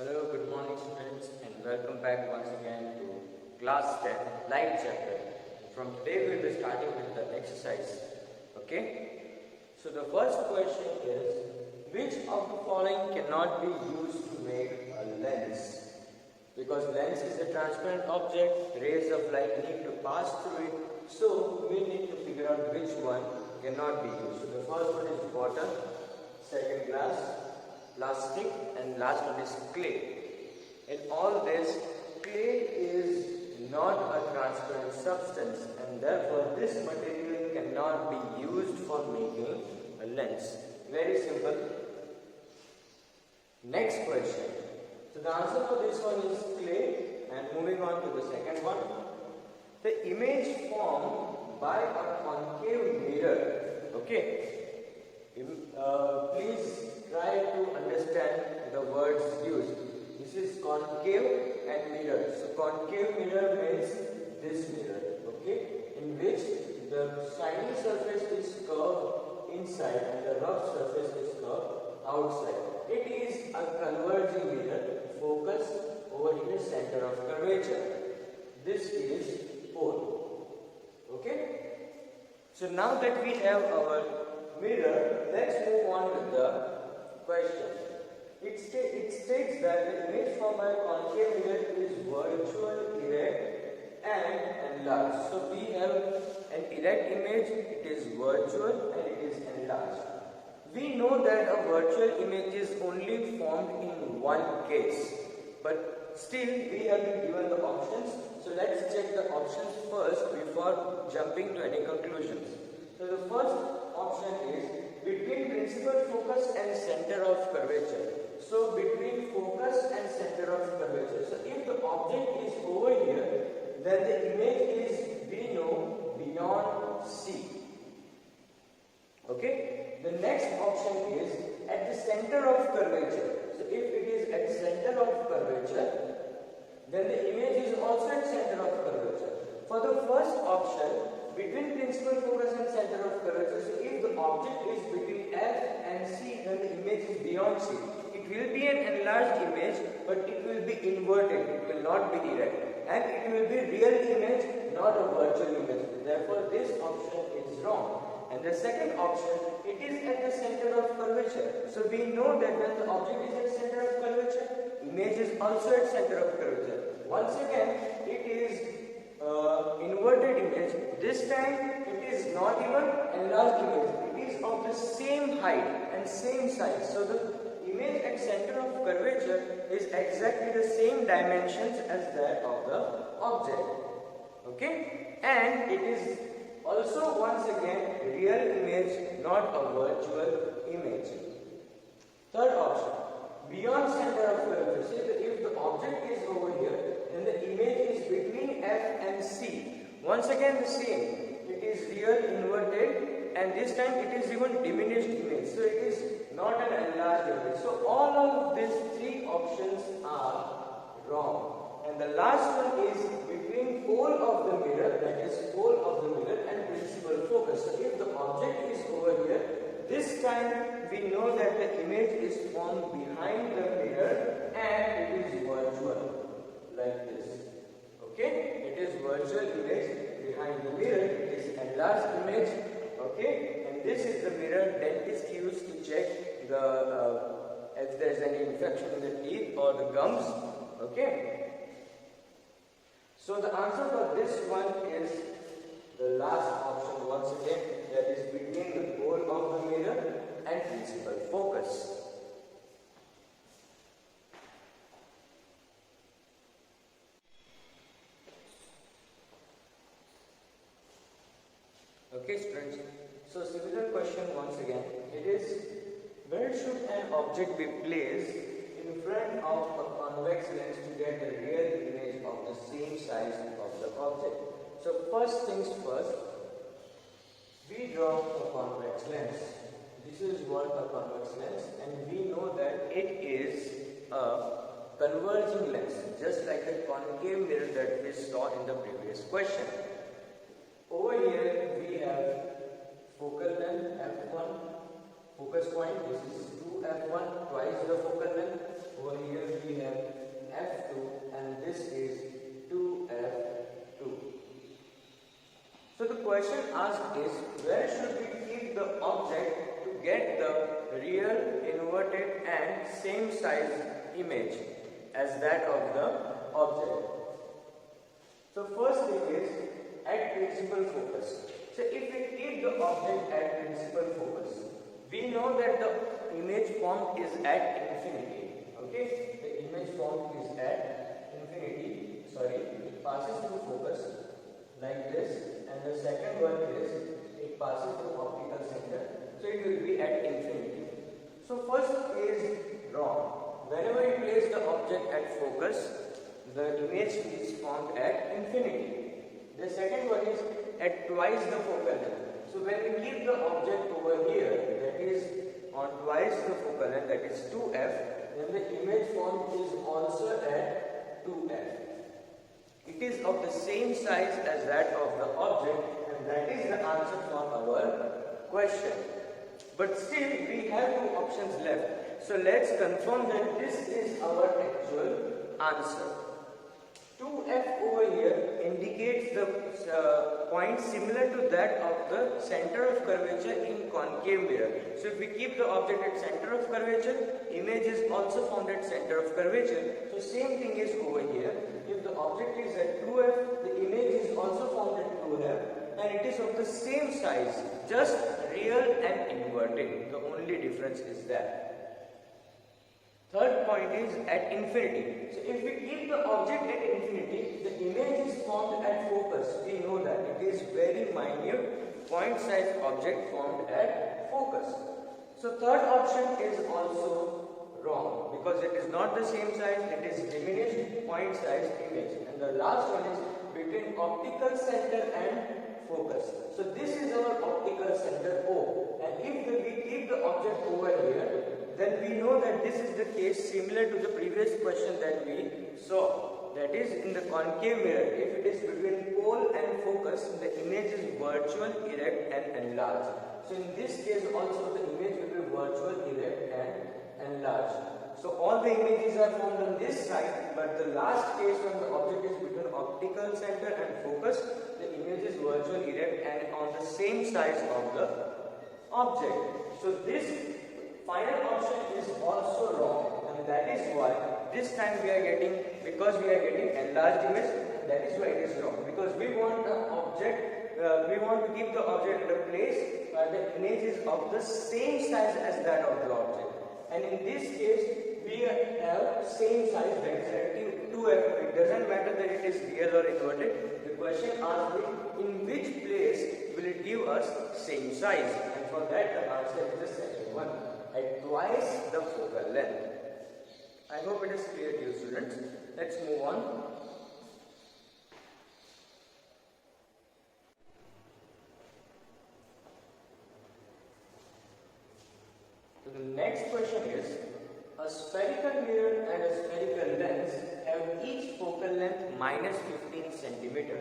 Hello, good morning students and welcome back once again to class 10 light chapter. From today we will be starting with the exercise. Okay? So the first question is, which of the following cannot be used to make a lens? Because lens is a transparent object, rays of light need to pass through it, so we need to figure out which one cannot be used. So the first one is water, second glass, plastic, and last one is clay. In all this, clay is not a transparent substance and therefore this material cannot be used for making a lens. Very simple. Next question. So the answer for this one is clay, and moving on to the second one. The image formed by a concave mirror. Okay. Please try to understand the words used. This is concave and mirror. So concave mirror means this mirror, okay, in which the shiny surface is curved inside and the rough surface is curved outside. It is a converging mirror focused over here, center of curvature. This is pole. Okay. So now that we have our mirror, let's move on with the question. It states that the image formed by a concave mirror is virtual, erect and enlarged. So we have an erect image, it is virtual and it is enlarged. We know that a virtual image is only formed in one case, but still we have been given the options. So let's check the options first before jumping to any conclusions. So the first option is between principal focus and center of curvature. So between focus and center of curvature. So if the object is over here, then the image is, we know, beyond C. Okay. The next option is at the center of curvature. So if it is at center of curvature, then the image is also at center of curvature. For the first option, between principal focus and center of curvature, so if the object is between F and C, then the image is beyond C. It will be an enlarged image, but it will be inverted, it will not be erect. And it will be real image, not a virtual image. Therefore, this option is wrong. And the second option, it is at the center of curvature. So we know that when the object is at center of curvature, image is also at center of curvature. Once again, it is inverted image. This time it is not even enlarged image. It is of the same height and same size. So the image at center of curvature is exactly the same dimensions as that of the object. Okay? And it is also once again real image, not a virtual image. Third option, beyond center of curvature. Say that if the object is over here, then the image is between F and C. Once again the same. It is real inverted and this time it is even diminished image. So it is not an enlarged image. So all of these three options are wrong. And the last one is between pole of the mirror, that is pole of the mirror and principal focus. So if the object is over here, this time we know that the image is formed behind the mirror and it is virtual, like this. Okay? It is virtual image behind the mirror, it is enlarged image. Okay? And this is the mirror dentist use to check the if there is any infection in the teeth or the gums. Okay? So the answer for this one is the last option once again, that is between the pole of the mirror and principal focus. Okay students, so similar question once again, it is where should an object be placed in front of a convex lens to get the real image of the same size of the object. So first things first, we draw a convex lens. This is what a convex lens, and we know that it is a converging lens, just like the concave mirror that we saw in the previous question. Over here we have focal length f1, focus point, this is 2f1, twice the focal length. over here we have F2 and this is 2F2. So the question asked is, where should we keep the object to get the real, inverted and same size image as that of the object? So first thing is at principal focus. So if we keep the object at principal focus, we know that the image formed is at infinity. Okay, the image formed is at infinity. Sorry, it passes through focus like this. And the second one is it passes through optical center, so it will be at infinity. So first is wrong. Whenever you place the object at focus, the image is formed at infinity. The second one is at twice the focal length. So when we keep the object over here, that is on twice the focal length, that is 2f, then the image formed is also at 2f. It is of the same size as that of the object, and that is the answer for our question. But still we have two options left. So let's confirm that this is our actual answer. 2f over here indicates the point similar to that of the center of curvature in concave mirror. So if we keep the object at center of curvature, image is also found at center of curvature. So same thing is over here. If the object is at 2f, the image is also found at 2f, and it is of the same size, just real and inverted. The only difference is that. Third point is at infinity. So if we keep the object at infinity, the image is formed at focus. We know that it is very minute point size object formed at focus. So third option is also wrong because it is not the same size, it is diminished point size image. And the last one is between optical center and focus. So this is our optical center O, and if we keep the object over here, then we know that this is the case similar to the previous question that we saw. That is, in the concave mirror, if it is between pole and focus, the image is virtual, erect and enlarged. So in this case also the image will be virtual, erect and enlarged. So all the images are formed on this side, but the last case when the object is between optical center and focus, the image is virtual, erect and on the same size of the object. So this final option is also wrong, and that is why this time we are getting, because we are getting enlarged image, that is why it is wrong. Because we want the object, we want to keep the object at a place where the image is of the same size as that of the object. And in this case, we have same size, that is at 2f. It doesn't matter that it is real or inverted. The question asked me, in which place will it give us same size? And for that the answer is the second one, at twice the focal length. I hope it is clear to you, students. Let's move on. So the next question is, a spherical mirror and a spherical lens have each focal length minus 15 centimeter.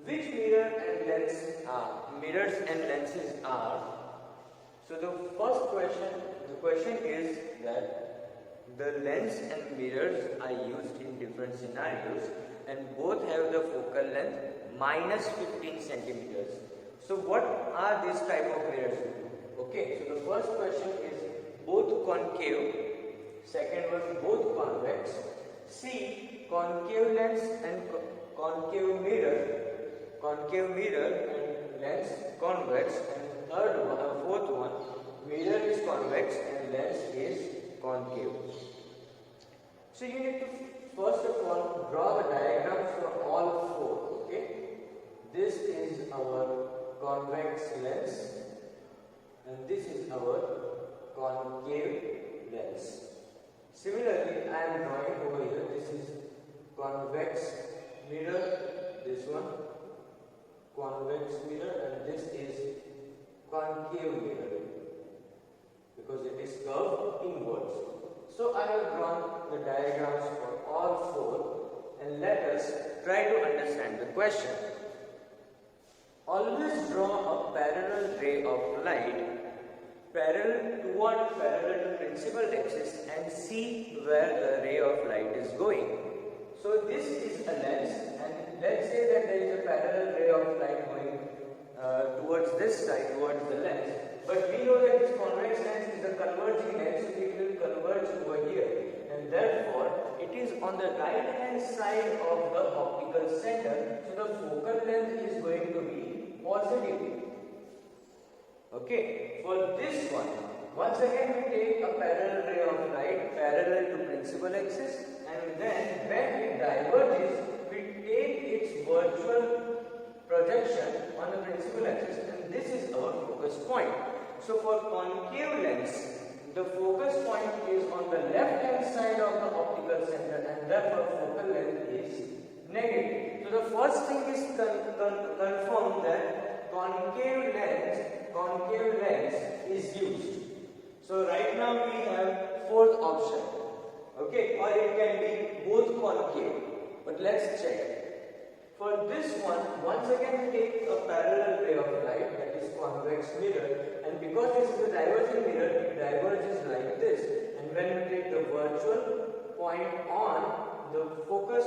Which mirror and lens are? Mirrors and lenses are. So the first question, the question is that the lens and mirrors are used in different scenarios and both have the focal length minus 15 centimeters. So what are these type of mirrors? Okay, so the first question is both concave, second one both convex, C concave lens and concave mirror and lens convex, and third one, fourth one, mirror is convex and lens is concave. So you need to first of all draw the diagrams for all four. Okay, this is our convex lens and this is our concave lens. Similarly, I am drawing over here, this is convex mirror, this one convex mirror, and this is concave mirror because it is curved inwards. So I have drawn the diagrams for all four, and let us try to understand the question. Always draw a parallel ray of light parallel to principal axis and see where the ray of light is going. So this is a lens, and let's say that there is a parallel ray of light going towards this side, towards the lens. But we know that this convex lens is a converging lens, so it will converge over here, and therefore it is on the right hand side of the optical center, so the focal length is going to be positive. Okay, for this one, once again we take a parallel ray of light parallel to principal axis, and then when it diverges, we take its virtual projection on the principal axis, and this is our focus point. So for concave lens, the focus point is on the left hand side of the optical center, and therefore focal length is negative. So the first thing is confirm that concave lens is used. So right now we have fourth option, okay, or it can be both concave, but let's check. For this one, once again we take a parallel ray of light, that is convex mirror, and because this is a diverging mirror, it diverges like this, and when we take the virtual point on the focus,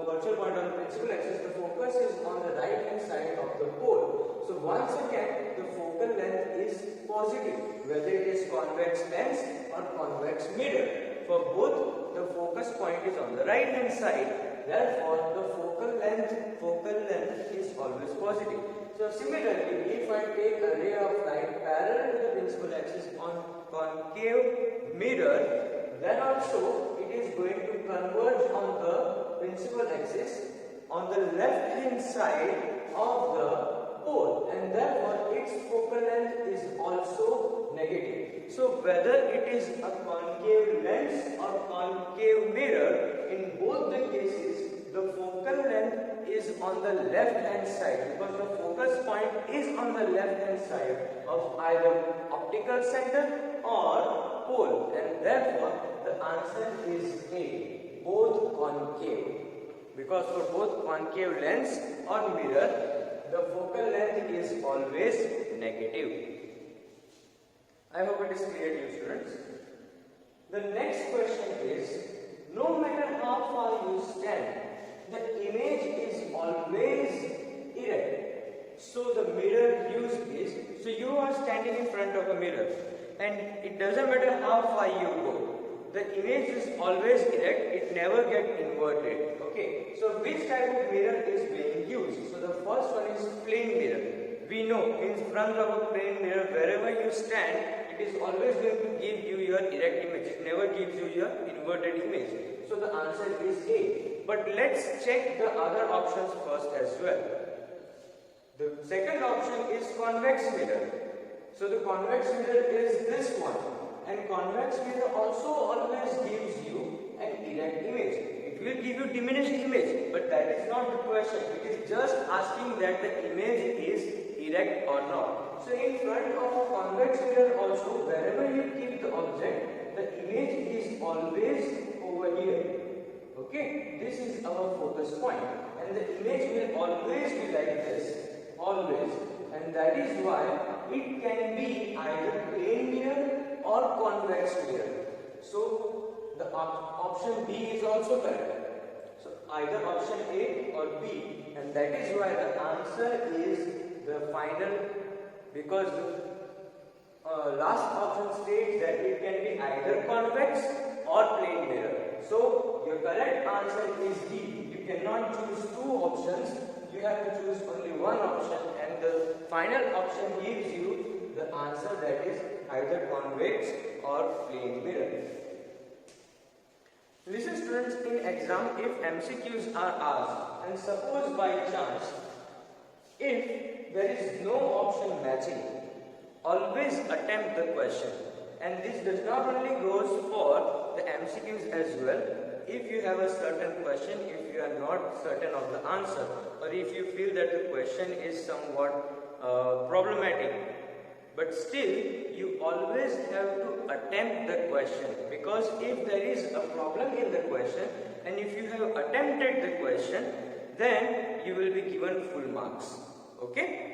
virtual point on the principal axis, the focus is on the right hand side of the pole. So once again, the focal length is positive, whether it is convex lens or convex mirror. For both, the focus point is on the right hand side. Therefore, the focal length is always positive. So similarly, if I take a ray of light parallel to the principal axis on concave mirror, then also it is going to converge on the principal axis on the left hand side of the pole, and therefore its focal length is also negative. So whether it is a concave lens or concave mirror, in both the cases the focal length is on the left hand side, because the focus point is on the left hand side of either optical center or pole, and therefore the answer is A, both concave. Because for both concave lens or mirror, the focal length is always negative. I hope it is clear to you, students. The next question is, no matter how far you stand, the image is always erect. So the mirror use is, so you are standing in front of a mirror, and it doesn't matter how far you go, the image is always erect, it never gets inverted. Okay, so which type of mirror is being used? So the first one is plane mirror. We know in front of a plane mirror, wherever you stand, it is always going to give you your erect image. It never gives you your inverted image. So the answer is A. But let's check the other options first as well. The second option is convex mirror. So the convex mirror is this one. And convex mirror also always gives you an erect image. It will give you diminished image, but that is not the question. It is just asking that the image is erect or not. So in front of a convex mirror also, wherever you keep the object, the image is always over here. Okay, this is our focus point, and the image will always be like this, always, and that is why it can be either plane mirror or convex mirror. So the option B is also correct. So either option A or B, and that is why the answer is the final, because the last option states that it can be either convex or plane mirror. So your correct answer is D. You cannot choose two options, you have to choose only one option, and the final option gives you the answer that is either convex or plane mirror. Listen students, in exam if MCQs are asked, and suppose by chance if there is no option matching, always attempt the question. And this does not only goes for the MCQs as well. If you have a certain question, if you are not certain of the answer, or if you feel that the question is somewhat problematic, but still you always have to attempt the question, because if there is a problem in the question and if you have attempted the question, then you will be given full marks. Okay?